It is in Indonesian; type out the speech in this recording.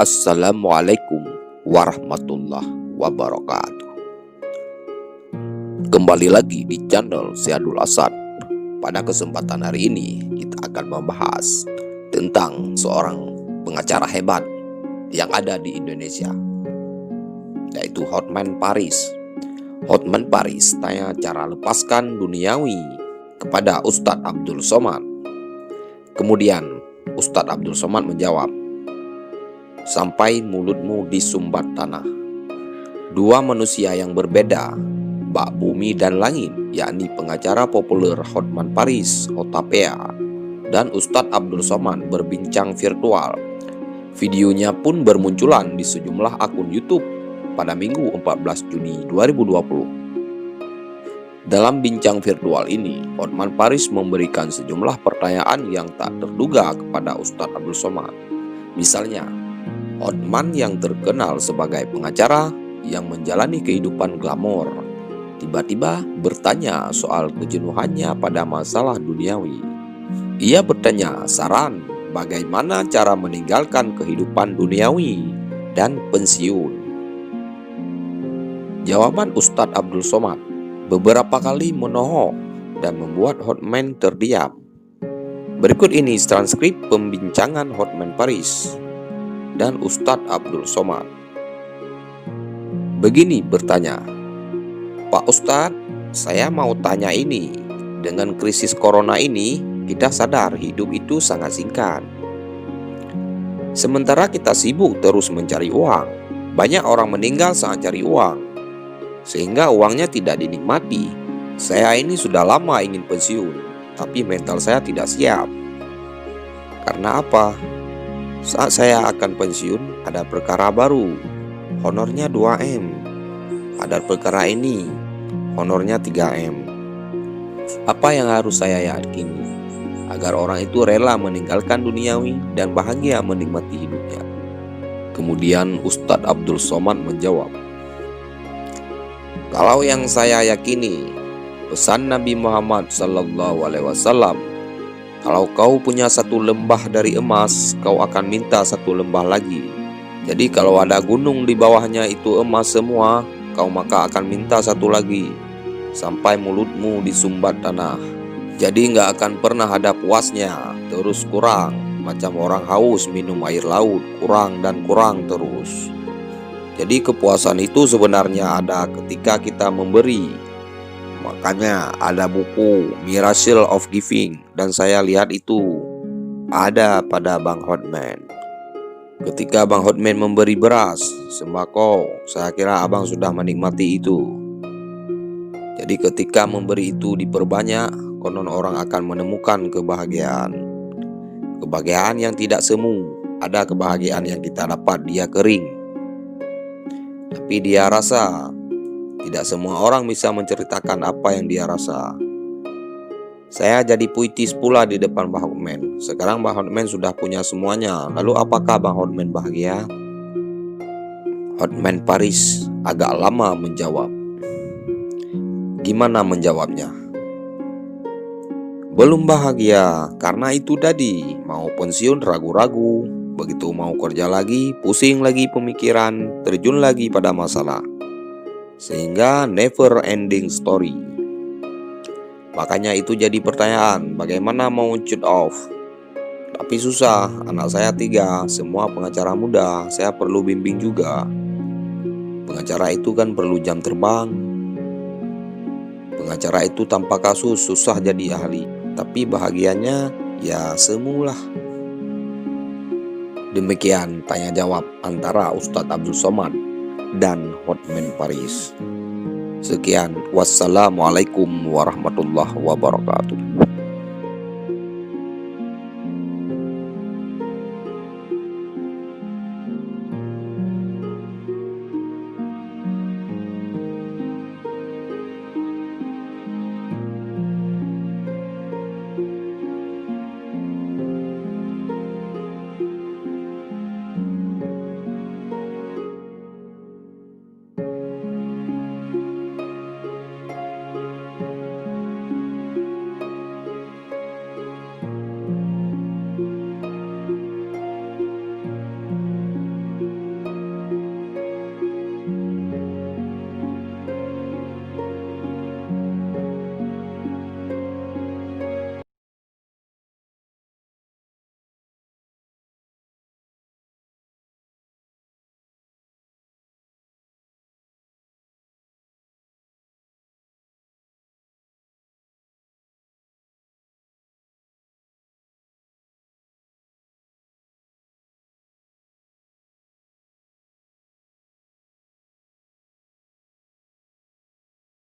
Assalamualaikum warahmatullahi wabarakatuh. Kembali lagi di channel Syadul Asad. Pada kesempatan hari ini kita akan membahas tentang seorang pengacara hebat yang ada di Indonesia, yaitu Hotman Paris. Hotman Paris tanya cara lepaskan duniawi kepada Ustadz Abdul Somad. Kemudian Ustadz Abdul Somad menjawab, "Sampai mulutmu disumbat tanah." Dua manusia yang berbeda, bak bumi dan langit, yakni pengacara populer Hotman Paris, Hotapea, dan Ustadz Abdul Somad berbincang virtual. Videonya pun bermunculan di sejumlah akun YouTube pada Minggu 14 Juni 2020. Dalam bincang virtual ini, Hotman Paris memberikan sejumlah pertanyaan yang tak terduga kepada Ustadz Abdul Somad. Misalnya, Hotman yang terkenal sebagai pengacara yang menjalani kehidupan glamor tiba-tiba bertanya soal kejenuhannya pada masalah duniawi. Ia bertanya saran bagaimana cara meninggalkan kehidupan duniawi dan pensiun. Jawaban Ustadz Abdul Somad beberapa kali menohok dan membuat Hotman terdiam. Berikut ini transkrip pembincangan Hotman Paris dan Ustadz Abdul Somad. Begini bertanya, "Pak Ustadz, saya mau tanya ini. Dengan krisis corona ini, kita sadar hidup itu sangat singkat. Sementara kita sibuk terus mencari uang, banyak orang meninggal saat cari uang, sehingga uangnya tidak dinikmati. Saya ini sudah lama ingin pensiun, tapi mental saya tidak siap. Karena apa? Saat saya akan pensiun, ada perkara baru, honornya 2M. Ada perkara ini, honornya 3M. Apa yang harus saya yakini agar orang itu rela meninggalkan duniawi dan bahagia menikmati hidupnya?" Kemudian Ustadz Abdul Somad menjawab, "Kalau yang saya yakini, pesan Nabi Muhammad SAW, kalau kau punya satu lembah dari emas, kau akan minta satu lembah lagi. Jadi kalau ada gunung di bawahnya itu emas semua, kau maka akan minta satu lagi, sampai mulutmu disumbat tanah. Jadi nggak akan pernah ada puasnya, terus kurang, macam orang haus minum air laut, kurang dan kurang terus. Jadi kepuasan itu sebenarnya ada ketika kita memberi. Makanya ada buku Miracle of Giving, dan saya lihat itu ada pada Bang Hotman. Ketika Bang Hotman memberi beras, sembako, saya kira abang sudah menikmati itu. Jadi ketika memberi itu diperbanyak, konon orang akan menemukan kebahagiaan. Kebahagiaan yang tidak semu. Ada kebahagiaan yang kita dapat dia kering, tapi dia rasa. Tidak semua orang bisa menceritakan apa yang dia rasa. Saya jadi puitis pula di depan Bang Hotman. Sekarang Bang Hotman sudah punya semuanya. Lalu apakah Bang Hotman bahagia?" Hotman Paris agak lama menjawab. Gimana menjawabnya? "Belum bahagia, karena itu tadi, mau pensiun ragu-ragu, begitu mau kerja lagi, pusing lagi pemikiran, terjun lagi pada masalah. Sehingga never ending story. Makanya itu jadi pertanyaan, bagaimana mau shoot off? Tapi susah, anak saya 3, semua pengacara muda, saya perlu bimbing juga. Pengacara itu kan perlu jam terbang. Pengacara itu tanpa kasus susah jadi ahli, tapi bahagianya ya semulah." Demikian tanya jawab antara Ustadz Abdul Somad dan Hotman Paris. Sekian, wassalamualaikum warahmatullahi wabarakatuh.